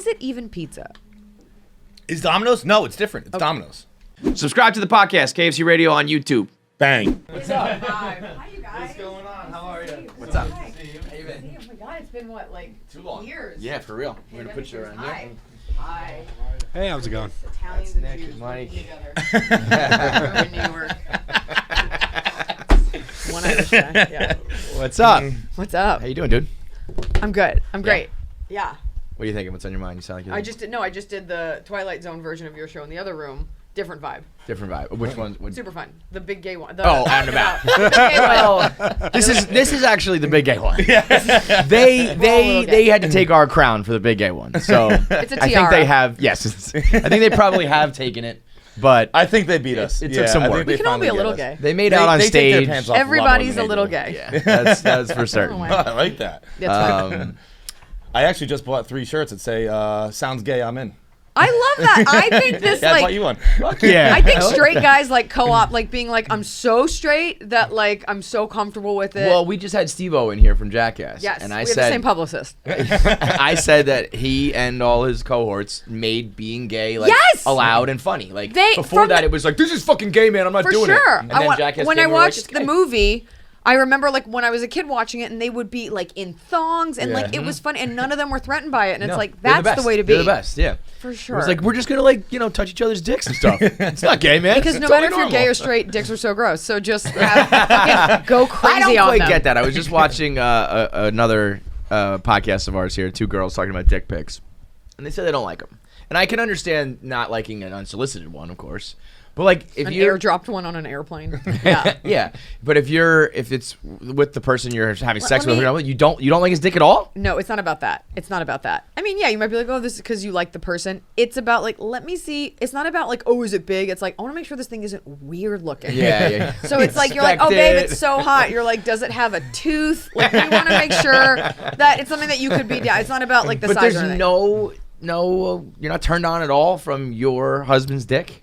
is it even pizza? Is Domino's? No, it's different. It's Domino's. Subscribe to the podcast, KFC Radio on YouTube. Bang. What's up? Hi, you guys. What's going on? How are you? What's up? Hi. Oh my God, it's been what, like Too long. years? Yeah, for real. We're gonna put you around here. Hi. Hi. Hey, how's it going? Italians and Nick Jews and Mike. working together. in New York. One Irish guy. Yeah. What's up? What's up? How you doing, dude? I'm good. I'm great. Yeah. What are you thinking? What's on your mind? You sound like you're I just did the Twilight Zone version of your show in the other room. Different vibe. different vibe. Which one? Super fun. The big gay one. Oh, on about. The gay one. This is actually the big gay one. little They gay. had to take our crown for the big gay one. So It's a I think tiara. they have. Yes, I think they probably have taken it, but I think they beat us. It took some I think work. they We can all be a finally little get us. gay. they made out on They take their stage. pants off a lot more Everybody's than a they little do. gay. Yeah, that's for certain. I like that. That's right. I actually just bought 3 shirts that say "Sounds gay, I'm in." I love that. I think this Yeah, I bought like you one. Fuck yeah. I think like straight that. guys like co-op, like being like, I'm so straight that like I'm so comfortable with it. Well, we just had Steve-O in here from Jackass. yes, and we I have said the same publicist. I said that he and all his cohorts made being gay like Yes! allowed and funny. Like They- before from that, the- it was like, this is fucking gay, man. I'm not For doing sure. it. And then Jackass when came I and we were like, watched "It's the gay." movie, I remember like when I was a kid watching it, and they would be like in thongs, and Yeah. like it was fun, and none of them were threatened by it. And it's No, like they're that's the way to be. They're the best, yeah. For It sure. was like, we're just gonna like, touch each other's dicks and stuff. It's not gay, man. because It's no totally matter if you're normal. gay or straight, dicks are so gross. So just fucking go crazy I don't on quite them. get that. I was just watching another podcast of ours here, 2 girls talking about dick pics, and they said they don't like them. And I can understand not liking an unsolicited one, of course. But like, if An you airdropped one on an airplane. Yeah. yeah. But if it's with the person you're having sex let with, me- you don't like his dick at all. No, it's not about that. It's not about that. I mean, yeah, you might be like, oh, this is because you like the person. It's about like, let me see. It's not about like, oh, is it big? It's like, I want to make sure this thing isn't weird looking. Yeah. So it's like, you're like, oh, babe, it's so hot. You're like, does it have a tooth? Like, you want to make sure that it's something that you could be down. It's not about like the But size there's or anything. no, you're not turned on at all from your husband's dick.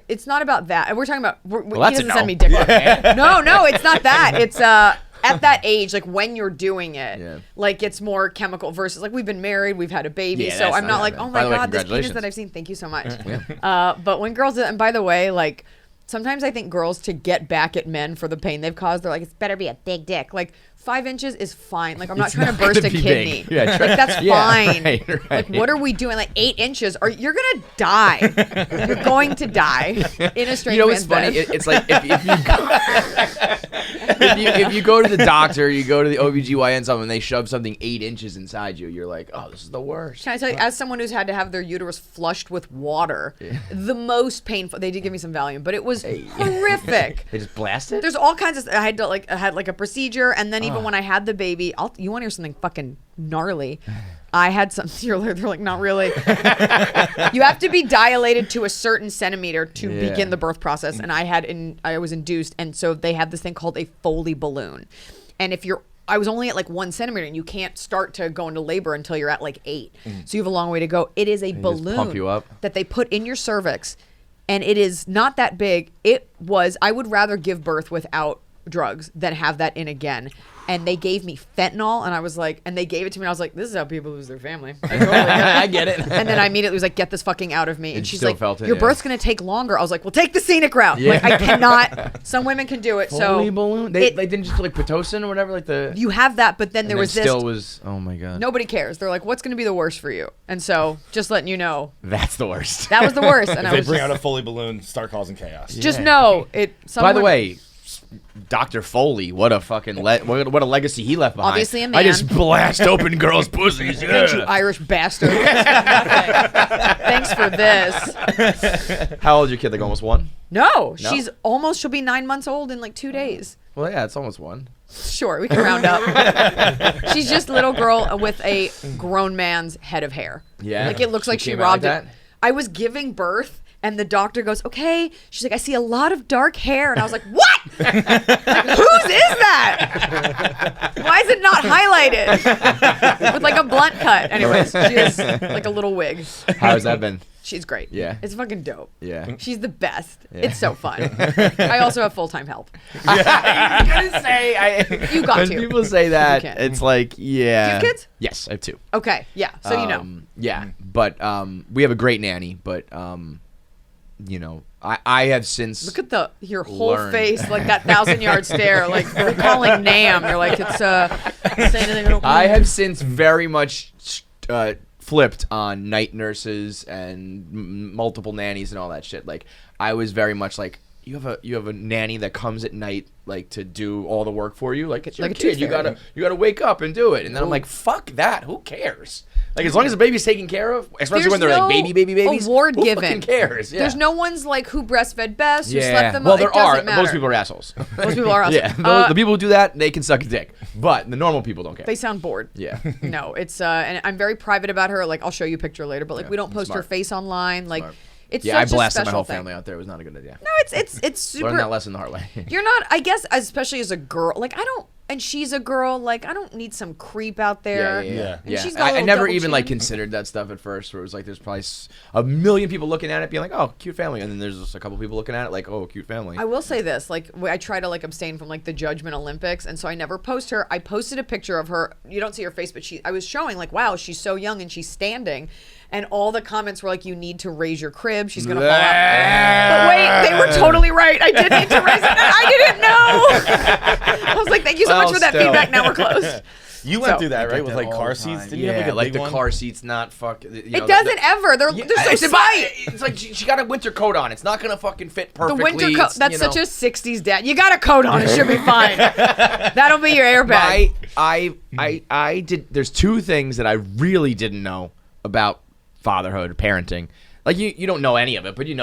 It's not about that. And we're talking about, he that's a doesn't no. send me dick. No, it's not that. It's, at that age, like when you're doing it, Yeah. like it's more chemical versus like we've been married, we've had a baby, Yeah, so that's I'm not not like, bad. oh By my the way, God, this penis congratulations. that I've seen. Thank you so much. But when girls do, and by the way, like sometimes I think girls to get back at men for the pain they've caused, they're like, it's better be a big dick. Like 5 inches is fine. Like I'm not It's trying not to burst a gonna be kidney. big. Yeah, like that's yeah, fine. right. Like what are we doing? Like 8 inches, or you're gonna die. You're going to die in a strange You know what's man's funny? bed. It's like if you go to the doctor, you go to the OBGYN, something, and they shove something 8 inches inside you, you're like, oh, this is the worst. Can I tell you, as someone who's had to have their uterus flushed with water, the most painful. They did give me some Valium, but it was horrific. They just blast it? There's all kinds of. I had like a procedure, and then even when I had the baby, you want to hear something fucking gnarly? I had some. They're like, not really. You have to be dilated to a certain centimeter to begin the birth process, and I was induced, and so they have this thing called a Foley balloon, and I was only at like 1 centimeter, and you can't start to go into labor until you're at like 8. So you have a long way to go. It is a just balloon pump you up. that they put in your cervix, and it is not that big. I would rather give birth without drugs than have that in again. And they gave me fentanyl, and I was like, and they gave it to me, and I was like, this is how people lose their family. I totally get it. I get it. And then I immediately was like, get this fucking out of me. And you she's still like, felt it, your yeah. birth's going to take longer. I was like, well, take the scenic route. Yeah. Like, I cannot. Some women can do it. Foley So balloon? They didn't just like Pitocin or whatever, like the. you have that, but then there was this. Still was. Oh my god. Nobody cares. They're like, what's going to be the worst for you? And so just letting you know, That's the worst. that was the worst. And I They was bring just, out a Foley balloon, start causing chaos. just Yeah. know it. By the someone- way, Dr. Foley, what a fucking what a legacy he left behind. Obviously a I man. just blast open girls' pussies. Thank you, Yeah. Irish bastard. Thanks for this. How old is your kid? Like almost 1? No, she'll be 9 months old in like 2 days. Well, yeah, it's almost 1. Sure, we can round up. She's just a little girl with a grown man's head of hair. Yeah. Like it looks She like she came out robbed like it. that? I was giving birth And the doctor goes, okay. She's like, I see a lot of dark hair. And I was like, what? Like, whose is that? Why is it not highlighted? With like a blunt cut. Anyways, she has like a little wig. How has that been? She's great. Yeah. It's fucking dope. Yeah. She's the best. Yeah. It's so fun. I also have full-time help. I was gonna say, you got when to. people say that, it's like, yeah. Do you have kids? Yes, I have 2. Okay, yeah. So you know. Yeah, but we have a great nanny, but you know, I have since Look at your whole learned. face, like that 1,000-yard stare, like we're calling Nam. You're like, it's say anything. I have since very much flipped on night nurses and multiple nannies and all that shit. Like I was very much like, you have a nanny that comes at night like to do all the work for you. Like it's your like kid. You gotta wake up and do it. And then I'm like, fuck that. Who cares? Like as long as the baby's taken care of, especially when they're like babies. Award who given. fucking cares? Yeah. There's no one's like who breastfed best, who slept them well, up. there It doesn't are. matter. Most people are assholes. Most people are assholes. Yeah, the people who do that, they can suck a dick. But the normal people don't care. They sound bored. Yeah. No, it's and I'm very private about her. Like I'll show you a picture later, but like we don't post her face online. Like it's I such a blasted my special whole thing. family out there. It was not a good idea. No, it's super. Learn that lesson the hard way. You're not, I guess, especially as a girl. Like I don't, and she's a girl. Like I don't need some creep out there. Yeah. And she's got a I little never double even like chin. considered that stuff at first. Where it was like, there's probably a million people looking at it, being like, "Oh, cute family," and then there's just a couple people looking at it, like, "Oh, cute family." I will say this, like I try to like abstain from like the judgment Olympics, and so I never post her. I posted a picture of her. You don't see her face, but I was showing like, wow, she's so young and she's standing. And all the comments were like, you need to raise your crib. She's going to fall out. But wait, they were totally right. I did need to raise it. I didn't know. I was like, thank you so much for that feedback. Now we're closed. You went So- through that, right? Get With that like all car the seats? time. Didn't you have like a like big the one? car seats not fuck. It doesn't ever. They're so slight. It's like she got a winter coat on. It's not gonna fucking fit The perfectly. winter coat. That's such a 60s dad. You got a coat on. It should be fine. That'll be your airbag. I did. There's 2 things that I really didn't know about fatherhood, parenting. Like you don't know any of it, but you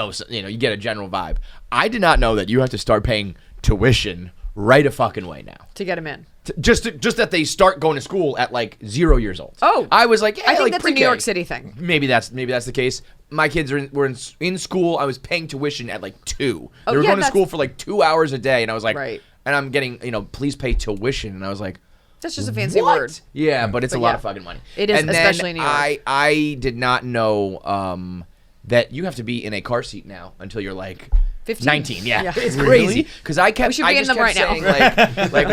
get a general vibe. I did not know that you have to start paying tuition right a fucking way now. To get him in. Just that they start going to school at like 0 years old. Oh. I was like, yeah, I think like that's pre-K. a New York City thing. Maybe that's the case. My kids were in school. I was paying tuition at like 2. Oh, They were yeah, going to school for like 2 hours a day, and I was like, Right. and I'm getting, please pay tuition, and I was like, That's just a fancy what? word. Yeah, but it's a But lot yeah. of fucking money. It is, and then especially in New York. I did not know that you have to be in a car seat now until you're like 15. 19. Yeah, Yeah. it's Really? crazy. Because I We should be in just them kept right now. saying like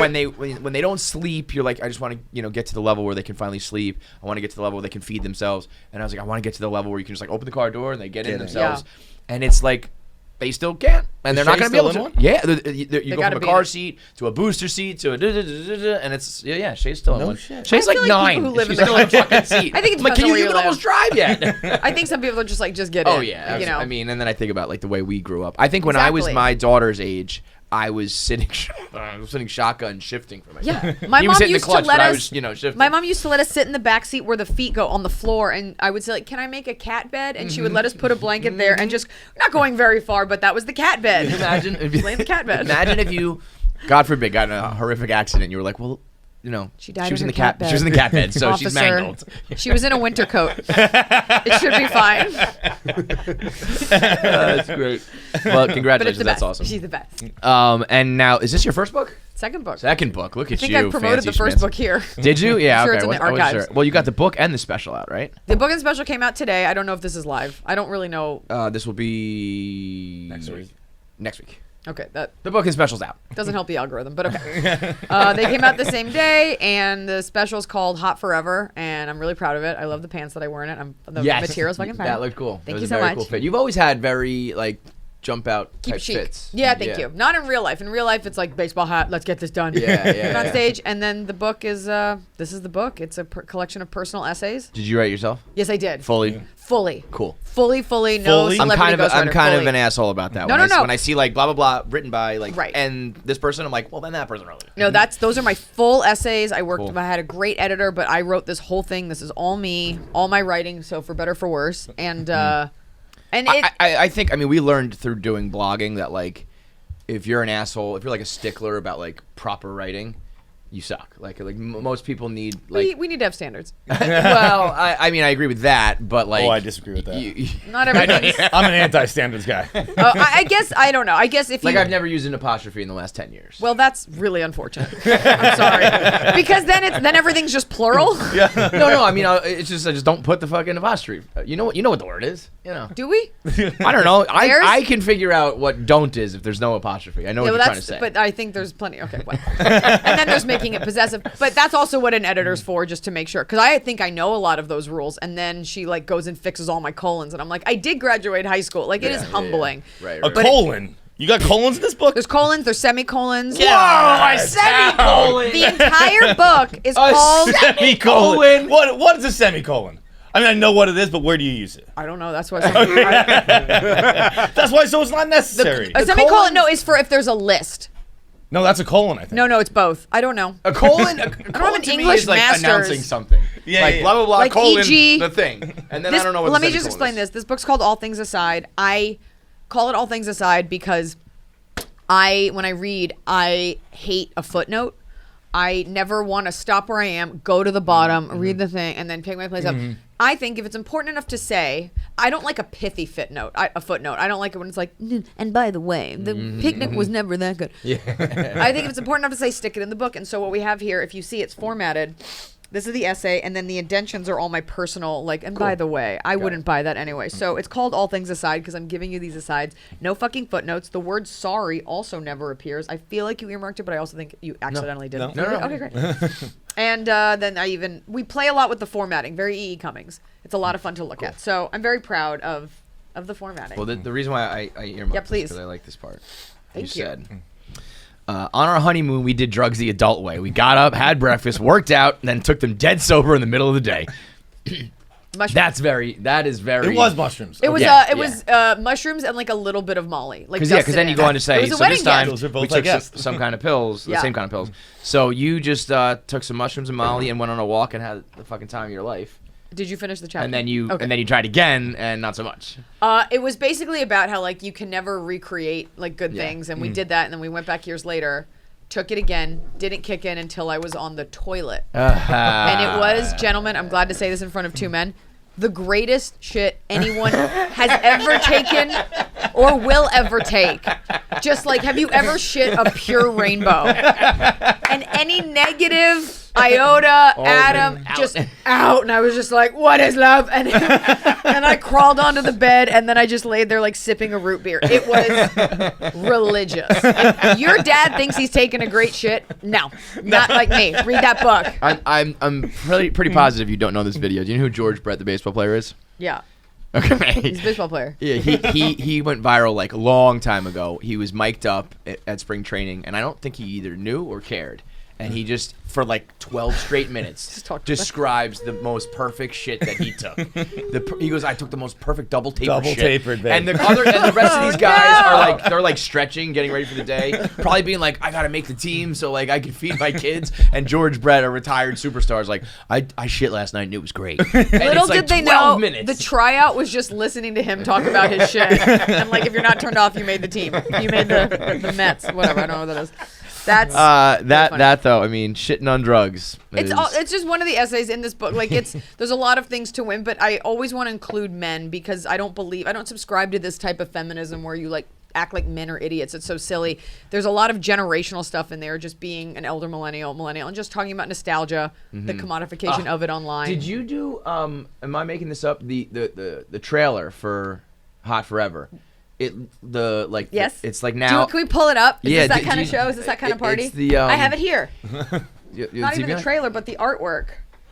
when they don't sleep, you're like, I just want to get to the level where they can finally sleep. I want to get to the level where they can feed themselves. And I was like, I want to get to the level where you can just like open the car door and they get in themselves. And it's like, they still can't, and they're not going to be able to. One? Yeah, you go gotta from a be car in it. seat to a booster seat to a and it's Shay's still in No one. shit. Shay's I like feel like 9. people who live She's in still in a fucking seat. I think it I'm like, depends on where you you can almost live. drive yet? I think some people are just like, just get in. Oh yeah, You know. I mean, and then I think about like the way we grew up. I think when I was Exactly. my daughter's age, I was sitting shotgun shifting for my Yeah, dad. my He was mom hitting the used to clutch, let but I us. was, shifting. My mom used to let us sit in the back seat where the feet go on the floor, and I would say, like, "Can I make a cat bed?" And she would let us put a blanket there, and just not going very far, but that was the cat bed. Imagine if you Lay in the cat bed. Imagine if you, God forbid, got in a horrific accident. And you were like, well, She died She was in in her the cat bed. She was in the cat bed, so she's Officer. mangled. She was in a winter coat. It should be fine. That's great. Well, But it's congratulations. the That's best. awesome. She's the best. And now, is this your first book? Second book. Second book. Look at I think you. I promoted fancy the first schmancy. book here. Did you? Yeah. I'm sure okay. it's in the I wasn't archives. sure. Well, you got the book and the special out, right? The book and special came out today. I don't know if this is live. I don't really know. This will be Next week. Next week. Okay, that The book and special's out. doesn't help the algorithm, but okay. They came out the same day, and the special is called Hot Forever, and I'm really proud of it. I love the pants that I wear in it. The material's fucking fine. That looked cool. Thank It was you a so very much. Cool fit. You've always had very jump out Keep type chic. fits. Yeah, thank you. Not in real life. In real life, it's like baseball hat. Let's get this done. Yeah. Get on stage, and then the book is this is the book. It's a collection of personal essays. Did you write yourself? Yes, I did. Fully. Fully. Cool. Fully. No Fully? I'm celebrity ghostwriter. I'm kind of Fully. an asshole about that. No, when no. When I see blah blah blah written by Right. and this person, I'm like, well then that person wrote it. No, those are my full essays. I worked. Cool. I had a great editor, but I wrote this whole thing. This is all me, all my writing. So for better, for worse, and I think we learned through doing blogging that if you're an asshole, if you're a stickler about proper writing, you suck. Like most people need like. We need to have standards. Well, I mean, I agree with that, but like. Oh, I disagree with that. Not everything. I'm an anti-standards guy. I guess I don't know. I guess if you Like I've never used an apostrophe in the last 10 years. well, that's really unfortunate. I'm sorry because then everything's just plural. No. I mean, it's just I just don't put the fucking apostrophe. You know what the word is. You know. Do we? I don't know. There's- I can figure out what don't is if there's no apostrophe. I know what you're trying to say. But I think there's plenty. Okay, well. And then there's making it possessive. But that's also what an editor's for, just to make sure. Because I think I know a lot of those rules. And then she like goes and fixes all my colons. And I'm like, I did graduate high school. Like, it is humbling. Right. A colon. You got colons in this book? There's colons, there's semicolons. Whoa, a semicolon. The entire book is called... Semicolon. What is a semicolon? I mean, I know what it is, but where do you use it? I don't know. That's why. That's why, so it's not necessary. A semicolon, no, is for if there's a list. No, that's a colon, I think. No, it's both. I don't know. A colon. I don't have an to me English is like master's. announcing something. Yeah, like yeah. blah blah blah. Like colon e.g. the thing, and then This- I don't know what. Let the me just semicolon explain is. this. This book's called All Things Aside. I call it All Things Aside because when I read, I hate a footnote. I never want to stop where I am, go to the bottom, read the thing, and then pick my place up. I think if it's important enough to say, I don't like a pithy footnote. A footnote. I don't like it when it's like, and by the way, the picnic was never that good. Yeah. I think if it's important enough to say, stick it in the book. And so what we have here, if you see, it's formatted. This is the essay, and then the indentions are all my personal, like, and by the way, I wouldn't buy that anyway. So it's called All Things Aside because I'm giving you these asides. No fucking footnotes. The word sorry also never appears. I feel like you earmarked it, but I also think you accidentally did. No. No. Okay, great. And then we play a lot with the formatting. Very E.E. Cummings. It's a lot of fun to look at. So I'm very proud of the formatting. Well, the reason why I earmarked Yeah, this please. because I like this part. Thank you. Said, on our honeymoon, we did drugs the adult way. We got up, had breakfast, worked out, and then took them dead sober in the middle of the day. Mushroom. That is very. It was mushrooms. It was Yeah, it was mushrooms and like a little bit of Molly. Like Because then you go on to say, it was a so wedding this time gift. Those are we both, took I guess. some kind of pills, the Yeah. same kind of pills. So you just took some mushrooms and Molly and went on a walk and had the fucking time of your life. Did you finish the chapter? And then you Okay. tried again and not so much. It was basically about how like you can never recreate like good Yeah. things, and we did that, and then we went back years later, took it again, didn't kick in until I was on the toilet, and it was, gentlemen, I'm glad to say this in front of two men, the greatest shit anyone has ever taken or will ever take. Just like, have you ever shit a pure rainbow? And any negative iota, atom, out. just out. And I was just like, what is love? And I crawled onto the bed, and then I just laid there like sipping a root beer. It was religious. If your dad thinks he's taking a great shit, no, not like me. Read that book. I'm pretty positive you don't know this video. Do you know who George Brett, the baseball player, is? Yeah, Okay. he's a baseball player. Yeah, he went viral like a long time ago. He was mic'd up at spring training, and I don't think he either knew or cared. And he just, for like 12 straight minutes, describes the most perfect shit that he took. He goes, I took the most perfect double tapered shit. babe. And the rest of these guys are like, they're like stretching, getting ready for the day, probably being like, I gotta make the team so like I can feed my kids. And George Brett, a retired superstar, is like, I shit last night and it was great. And Little it's like did they 12 know, minutes. the tryout was just listening to him talk about his shit. And like, if you're not turned off, you made the team. You made the Mets. Whatever. I don't know what that is. That's that though. I mean, shitting on drugs. it's just one of the essays in this book. Like there's a lot of things to win, but I always want to include men because I don't subscribe to this type of feminism where you like act like men are idiots. It's so silly. There's a lot of generational stuff in there, just being an elder millennial, and just talking about nostalgia, the commodification of it online. Did you do? Am I making this up? The trailer for Hot Forever. Yes. It's like now. Can we pull it up? Is Yeah, this that kind of show? Is this that kind of party? It's the, I have it here. Not Even the trailer, but the artwork.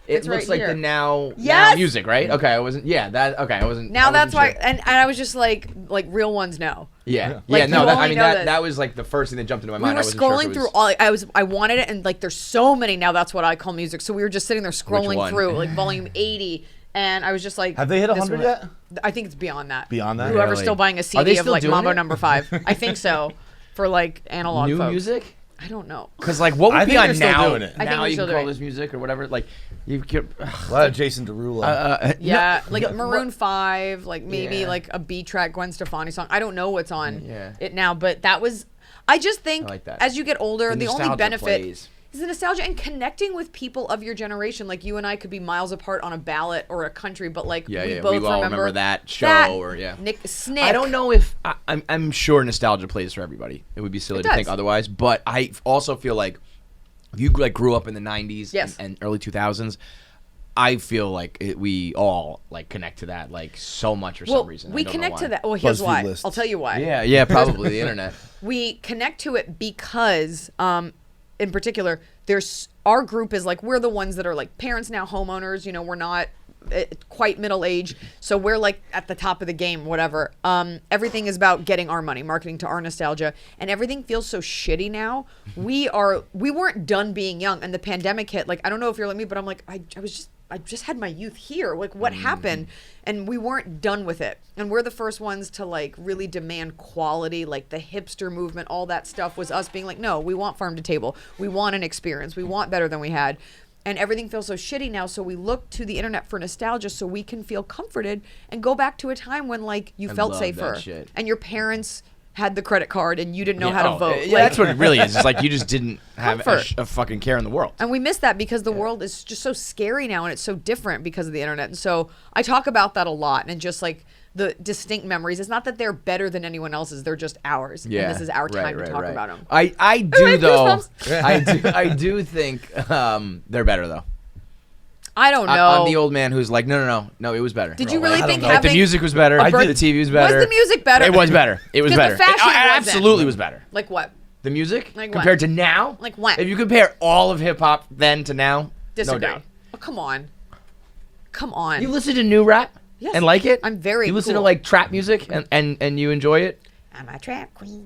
It It's looks right like here. the now Yes! music, right? Okay, I wasn't. Yeah, that. Okay, I wasn't. Now I that's why, wasn't sure. and I was just like real ones know. Yeah, Like, yeah. No, you that, only I mean know that this. that was like the first thing that jumped into my We mind. were I wasn't sure if scrolling it through was- all. I wanted it, and like there's so many now. That's what I call music. So we were just sitting there scrolling one? through like volume 80, and I was just like, Have they hit this 100 one- yet? I think it's beyond that. Beyond that? Whoever's Really? still buying a Are they CD of still like doing Mambo it? Number 5. I think so. For like analog new folks. music. I don't know. Because like, what would I be think on they're still now? doing it. I think Now they're you still can call doing it. this music or whatever. Like, you could. A lot of Jason Derulo. Yeah, no, like Maroon 5, like maybe Yeah. like a B track Gwen Stefani song. I don't know what's on Yeah. it now, but that was. I just think I like that. as you get older, the only nostalgia benefit. plays. is the nostalgia and connecting with people of your generation. Like you and I could be miles apart on a ballot or a country, but like we both all remember that show Nick Snick. I don't know if I'm sure nostalgia plays for everybody. It would be silly to think otherwise, but I also feel like if you like grew up in the 90s and early 2000s, I feel like we all like connect to that like so much for some reason. We connect to that. Well, here's BuzzFeed why. lists. I'll tell you why. Yeah, probably the internet. We connect to it because, in particular, there's our group is like we're the ones that are like parents now, homeowners. You know, we're not quite middle age, so we're like at the top of the game. Whatever. Everything is about getting our money, marketing to our nostalgia, and everything feels so shitty now. We weren't done being young, and the pandemic hit. Like I don't know if you're like me, but I'm like I just had my youth here. Like what happened? And we weren't done with it. And we're the first ones to like really demand quality, like the hipster movement, all that stuff was us being like, no, we want farm to table. We want an experience. We want better than we had. And everything feels so shitty now. So we look to the internet for nostalgia so we can feel comforted and go back to a time when like you felt safer. And your parents had the credit card and you didn't know how to vote. Yeah, that's what it really is. It's like you just didn't have a fucking care in the world. And we miss that because the world is just so scary now and it's so different because of the internet. And so I talk about that a lot and just like the distinct memories. It's not that they're better than anyone else's. They're just ours. Yeah, and this is our time to talk about them. I do though. I do think they're better though. I don't know. I'm the old man who's like, no, it was better. Did you really think like the music was better? The TV was better. Was the music better? It was better. It was better. The fashion it absolutely was better. Like what? The music like compared to now? Like what? If you compare all of hip hop then to now, disagree. No doubt. Oh, come on. You listen to new rap? Yes. And like it? I'm very You listen to like trap music and you enjoy it? I'm a trap queen.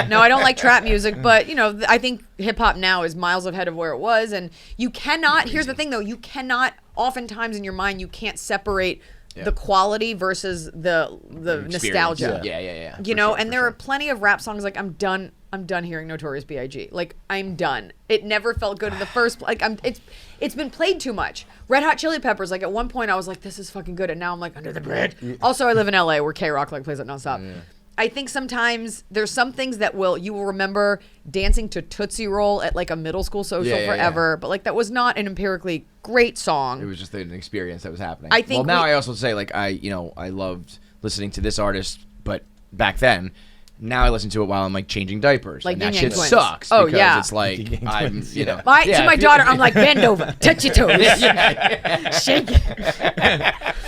No, I don't like trap music, but you know, I think hip hop now is miles ahead of where it was, and you cannot. Here's the thing, though: you cannot. Oftentimes in your mind, you can't separate the quality versus the nostalgia. Yeah. You know, and there are plenty of rap songs like I'm done hearing Notorious B.I.G. Like I'm done. It never felt good in the first. Like it's been played too much. Red Hot Chili Peppers. Like at one point I was like, this is fucking good, and now I'm like, Under the Bridge. Also, I live in L.A. where K-Rock like plays it nonstop. Yeah. I think sometimes there's some things that you will remember dancing to Tootsie Roll at like a middle school social forever, but like that was not an empirically great song. It was just an experience that was happening. I think I also say like I loved listening to this artist, but back then, now I listen to it while I'm like changing diapers. Like and that Yin shit Yang Twins. sucks Oh, because yeah. it's like I'm to my daughter, I'm like, bend over, touch your toes, shake it.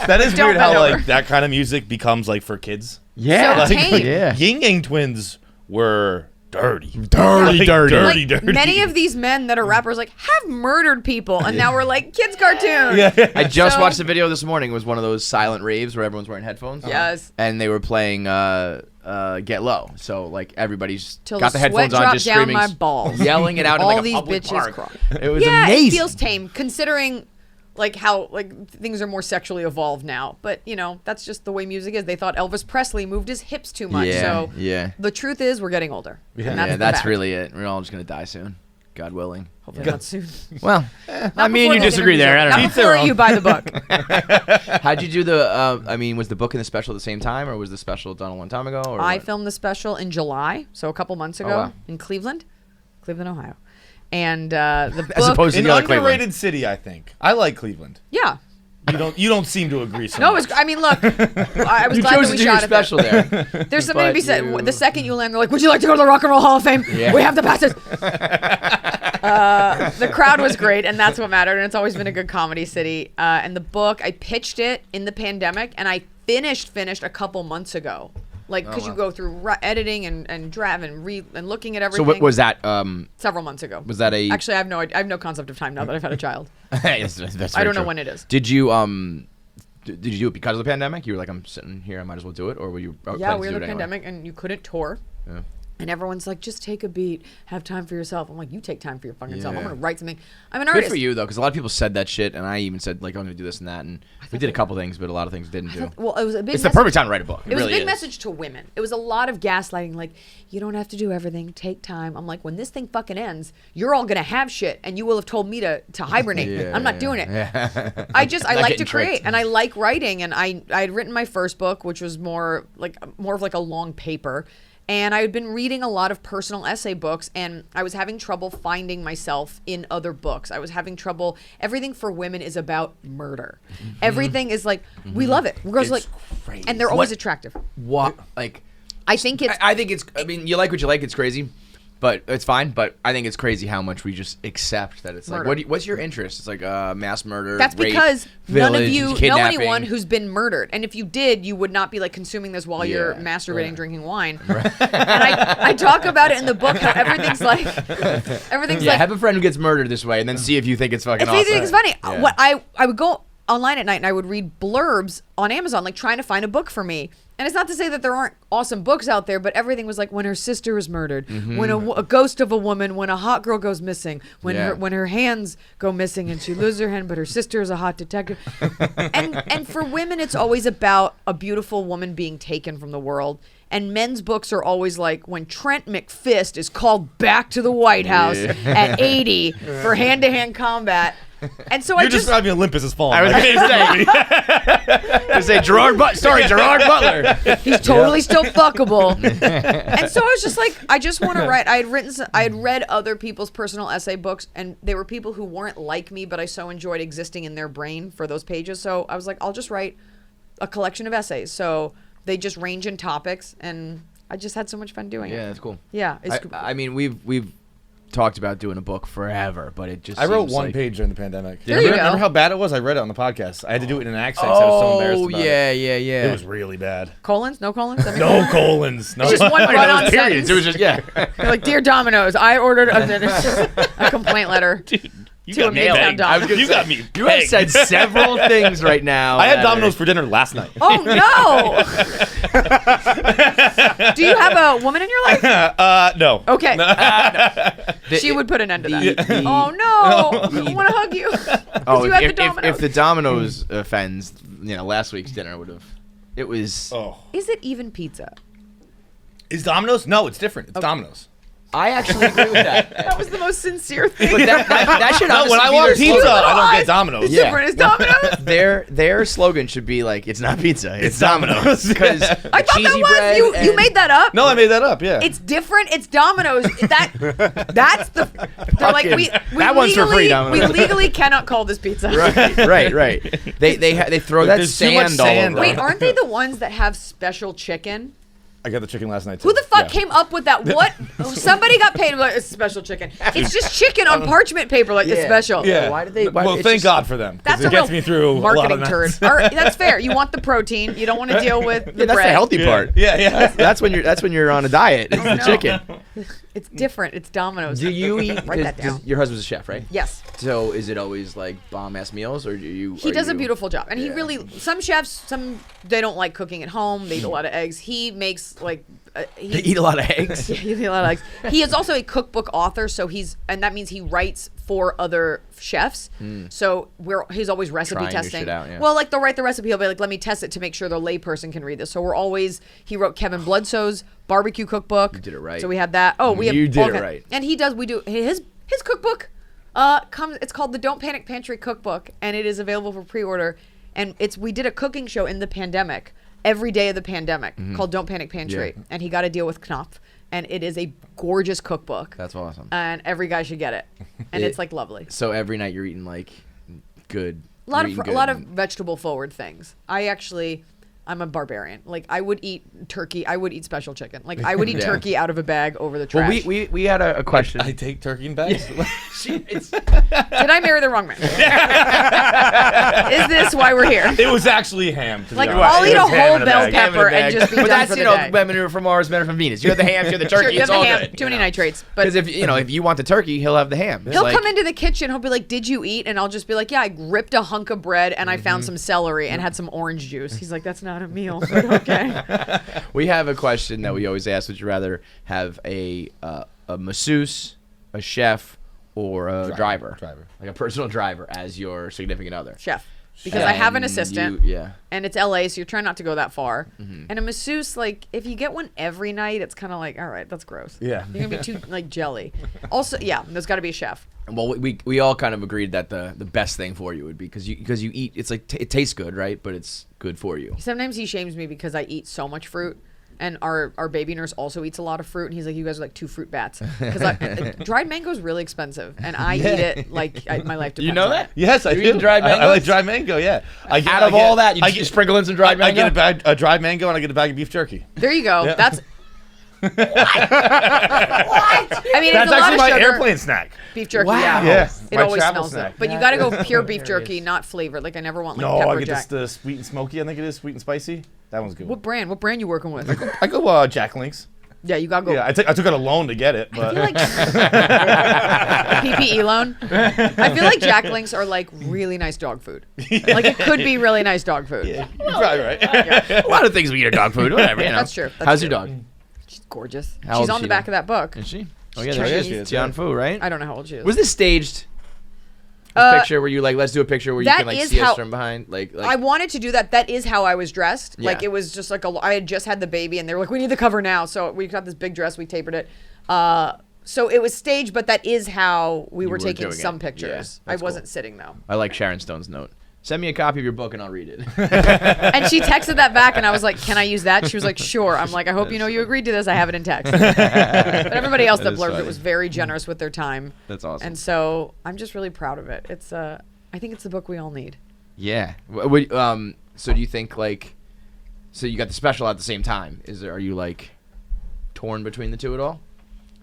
That is weird how like that kind of music becomes like for kids. Yeah, so tame. Yeah. Yin Yang Twins were dirty. Like, many of these men that are rappers like have murdered people, and now we're like kids cartoon. Yeah. I just watched the video this morning. It was one of those silent raves where everyone's wearing headphones. Yes. And they were playing Get Low. So like everybody's Till got the headphones on, just down screaming, my balls. yelling it out in All like a these public bitches park. cry. It was yeah, amazing. it feels tame considering like how like things are more sexually evolved now. But you know, that's just the way music is. They thought Elvis Presley moved his hips too much. So the truth is we're getting older. Yeah, that's really it. We're all just gonna die soon. God willing. Hopefully not soon. Well, I mean, you disagree there. I don't know. Not before you buy the book. How'd you do the, was the book and the special at the same time, or was the special done a long time ago? Or I filmed the special in July, so a couple months ago in Cleveland, Ohio. And the book... As opposed to an underrated city, I think. I like Cleveland. Yeah. You don't seem to agree so No, much. I mean, look, I was glad that we shot it special there. There's something to be said. The second you land, they're like, would you like to go to the Rock and Roll Hall of Fame? Yeah. We have the passes. The crowd was great, and that's what mattered, and it's always been a good comedy city. And the book, I pitched it in the pandemic, and I finished a couple months ago. Like, because you go through editing and draft and looking at everything. So what was that? Several months ago. Was that a? Actually, I have no concept of time now that I've had a child. That's I don't know when it is. Did you did you do it because of the pandemic? You were like, I'm sitting here, I might as well do it, or were you? Yeah, we were in the pandemic, and you couldn't tour. Yeah. And everyone's like, just take a beat, have time for yourself. I'm like, you take time for your fucking self. I'm Yeah. gonna write something. I'm an Good artist. for you though, because a lot of people said that shit, and I even said like, I'm gonna do this and that, and we did a couple things, but a lot of things didn't do. Well, it was a big. It's the perfect time to write a book. It was really a big is. message to women. It was a lot of gaslighting, like, you don't have to do everything. Take time. I'm like, when this thing fucking ends, you're all gonna have shit, and you will have told me to hibernate. I'm not doing it. Yeah. I like to getting create, tricked. and I like writing, and I had written my first book, which was more of like a long paper. And I had been reading a lot of personal essay books, and I was having trouble finding myself in other books. I was having trouble. Everything for women is about murder. Everything is like, we love it. Girls It's like, crazy. and they're always attractive. What? Like, I think it's. I think it's. I mean, you like what you like. It's crazy, but it's fine. But I think it's crazy how much we just accept that it's Murder. like. What's your interest? It's like mass murder. That's rape, because none of village, you know kidnapping. anyone who's been murdered. And if you did, you would not be like consuming this while you're masturbating, drinking wine. And I talk about it in the book how everything's like, Yeah, have a friend who gets murdered this way, and then see if you think it's fucking It's awesome. it's funny. Yeah. What I would go online at night and I would read blurbs on Amazon, like trying to find a book for me. And it's not to say that there aren't awesome books out there, but everything was like when her sister is murdered, when a ghost of a woman, when a hot girl goes missing, when her hands go missing and she loses her hand, but her sister is a hot detective. and for women, it's always about a beautiful woman being taken from the world. And men's books are always like when Trent McFist is called back to the White House at 80 for hand-to-hand combat. And so You're describing Olympus as falling. I was going to say Gerard Butler. He's totally still fuckable. And so I was just like, I just want to write. I had read other people's personal essay books, and they were people who weren't like me, but I so enjoyed existing in their brain for those pages. So I was like, I'll just write a collection of essays. So they just range in topics, and I just had so much fun doing it. Yeah, that's cool. Yeah. I mean, we've talked about doing a book forever, but it just I wrote seems one like... page during the pandemic. There you go. Remember how bad it was? I read it on the podcast. I had to do it in an accent because I was so embarrassed about it. yeah. It was really bad. Colons? No colons? No colons. No. It's just one run-on sentence. It was just You're like, Dear Domino's, I ordered a complaint letter. Dude, you To got a me Mailtown pegged. Domino's. You got me. You have pegged. said several things right now. I had that are- Domino's for dinner last night. Oh, no. Do you have a woman in your life? No. Okay. The- She would put an end to that. the- Oh, no. I want to hug you. Oh, you had the if Domino's. the Domino's offends, last week's dinner would have. It was. Oh. Is it even pizza? Is Domino's? No, it's different. It's Domino's. I actually agree with that. That was the most sincere thing. But that should No, when honestly I be want their pizza, slogan. I don't get Domino's. It's Yeah. different. It's Domino's. Their slogan should be like, it's not pizza, it's Domino's. Domino's. Because I thought that was. You made that up. No, I made that up. Yeah. It's different. It's Domino's. That's the. They're like we That one's for free, legally, Domino's. we legally cannot call this pizza. right. They throw that There's too much sand all sand over. on Wait, it. aren't they the ones that have special chicken? I got the chicken last night too. Who the fuck Yeah. came up with that? What? Somebody got paid like it's special chicken. It's just chicken on parchment paper, like it's Yeah. special. Yeah. Why did they- why- Well, it's thank just- God for them. 'Cause That's it a gets real me through marketing a lot of turd. nights. All right, that's fair. You want the protein. You don't want to deal with the Yeah, that's bread. the healthy part. Yeah. That's when you're on a diet. It's the No. chicken. It's different. It's Domino's. Do you eat? Write that down. Your husband's a chef, right? Yes. So is it always like bomb ass meals, or do you? He are does a you- beautiful job. And he Yeah. really, some chefs, they don't like cooking at home. They eat a lot of eggs. He makes like, They eat a lot of eggs. Yeah, he eats a lot of eggs. He is also a cookbook author, so and that means he writes for other chefs. So he's always recipe Trying your testing. shit out, yeah. Well, like they'll write the recipe, he'll be like, let me test it to make sure the layperson can read this. So he wrote Kevin Bloodsoe's barbecue cookbook. You did it right. So we had that. Oh, we have You did all it kind- right. And we do his cookbook. It's called the Don't Panic Pantry Cookbook, and it is available for pre-order. And we did a cooking show in the pandemic, every day of the pandemic, called Don't Panic Pantry, Yeah. and he got a deal with Knopf, and it is a gorgeous cookbook. That's awesome. And every guy should get it, and it's like lovely. So every night you're eating like good. A lot you're eating of good. a lot of vegetable forward things. I'm a barbarian. Like I would eat turkey. I would eat special chicken. Like I would eat Yeah. turkey out of a bag over the Well, trash. we had a question. I take turkey in bags. Did I marry the wrong man? Is this why we're here? It was actually ham. To be Like honest. I'll eat It a was ham whole in a bell bag. Ham in a pepper and bag. just be But done that's for the day. men are from Mars, men are from Venus. You have the ham, you have the turkey. Sure, you have it's all the ham, good. too many nitrates. But Because if you want the turkey, he'll have the ham. It's he'll like- come into the kitchen. He'll be like, "Did you eat?" And I'll just be like, "Yeah, I ripped a hunk of bread and I found some celery and had some orange juice." He's like, "That's not a meal." But okay. We have a question that we always ask: would you rather have a masseuse, a chef, or a driver? Driver. Like a personal driver as your significant other. Chef. Because I have an And assistant. yeah. And it's LA, so you're trying not to go that far. And a masseuse, like, if you get one every night, it's kind of like, all right, that's gross. Yeah. You're going to be too, like, jelly. Also, yeah, there's got to be a chef. Well, we all kind of agreed that the best thing for you would be because you eat. It's like it tastes good, right? But it's good for you. Sometimes he shames me because I eat so much fruit. and our baby nurse also eats a lot of fruit, and he's like, you guys are like 2 fruit bats, because dried mango is really expensive, and I eat it like my life depends. You know on that? it. Yes, I You do. eating dried I like mangoes? dried mango. Yeah. Out of all that, you just sprinkle in some dried mango. I get a dried mango and I get a bag of beef jerky. There you go. Yeah. That's what? I mean, That's it's a lot actually of my sugar. airplane snack. Beef jerky. Wow. Yeah. Yeah, It my always travel smells snack. good. But you got to go pure beef jerky, not flavored. Like I never want like No, pepper I get jack. the sweet and smoky. I think it is sweet and spicy. That one's good. What brand? What brand you working with? I go Jack Links. Yeah, you gotta go. Yeah, I took out a loan to get it, but I feel like a PPE loan. I feel like Jack Links are like really nice dog food. Like it could be really nice dog food. yeah, you're probably right. A lot of things we eat are dog food. Whatever. You know. That's true. That's How's true. your dog? She's gorgeous. How old She's is on she the back now? of that book. Is she? Oh yeah, Chinese. there she is. John Fu, right? I don't know how old she is. Was this staged? This picture where you like, let's do a picture where you that can like is see how- us from behind, like I wanted to do that. That is how I was dressed. Yeah. Like it was just like I had just had the baby, and they were like, "We need the cover now." So we got this big dress. We tapered it. So it was staged, but that is how we were were taking doing some it. pictures. Yeah, I that's wasn't cool. sitting though. I like Sharon Stone's note. Send me a copy of your book and I'll read it. And she texted that back, and I was like, "Can I use that?" She was like, "Sure." I'm like, "I hope you know you agreed to this. I have it in text." But everybody else that is blurbed funny. it was very generous with their time. That's awesome. And so I'm just really proud of it. It's I think it's the book we all need. Yeah. So do you think like, so you got the special at the same time? Are you like torn between the two at all?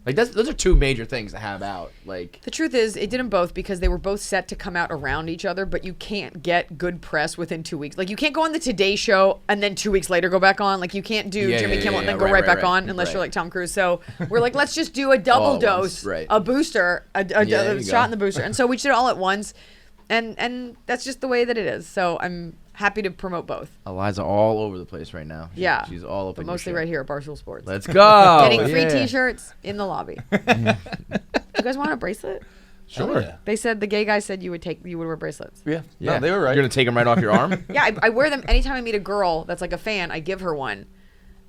Like those are two major things to have out. Like The truth is, it did them both because they were both set to come out around each other, but you can't get good press within 2 weeks. Like, you can't go on the Today Show and then 2 weeks later go back on. Like, you can't do Jimmy Kimmel and then go right back on unless you're like Tom Cruise. So we're like, let's just do a double All at once, dose, right. a booster, a there you shot go. in the booster. And so we did it all at once. And that's just the way that it is. So I'm happy to promote both. Eliza all over the place right now. Yeah. She's all up But in your mostly shit. right here at Barstool Sports. Let's go. Getting free Yeah. T-shirts in the lobby. You guys want a bracelet? Sure. Yeah. They said the gay guy said you would wear bracelets. Yeah. Yeah. No, they were right. You're gonna take them right off your arm. Yeah, I wear them anytime I meet a girl that's like a fan. I give her one,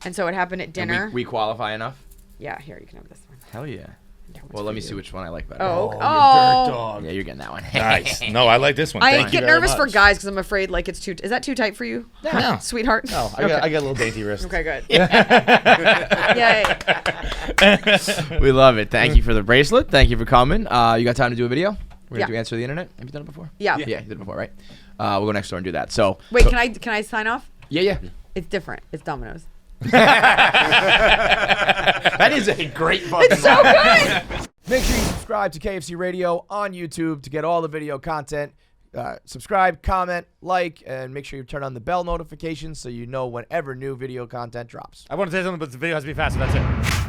and so it happened at And dinner. we qualify enough. Yeah, here you can have this one. Hell yeah. No, it's Well, for let me you. see which one I like better. Oh, you dirt oh. dog. Yeah, you're getting that one. Nice. No, I like this one. I Thank you get very nervous for much. guys because I'm afraid like it's too. Is that too tight for you? No. Sweetheart. No, I Okay. got a little dainty wrist. Okay, good. Yay. We love it. Thank you for the bracelet. Thank you for coming. You got time to do a video? We're Yeah. going to answer the internet. Have you done it before? Yeah. Yeah, you did it before, right? We'll go next door and do that. So Wait, so- can I sign off? Yeah. It's different. It's Domino's. That is a great fucking It's so good. Make sure you subscribe to KFC Radio on YouTube to get all the video content. Subscribe, comment, like, and make sure you turn on the bell notifications so you know whenever new video content drops. I want to say something, but the video has to be faster. That's it.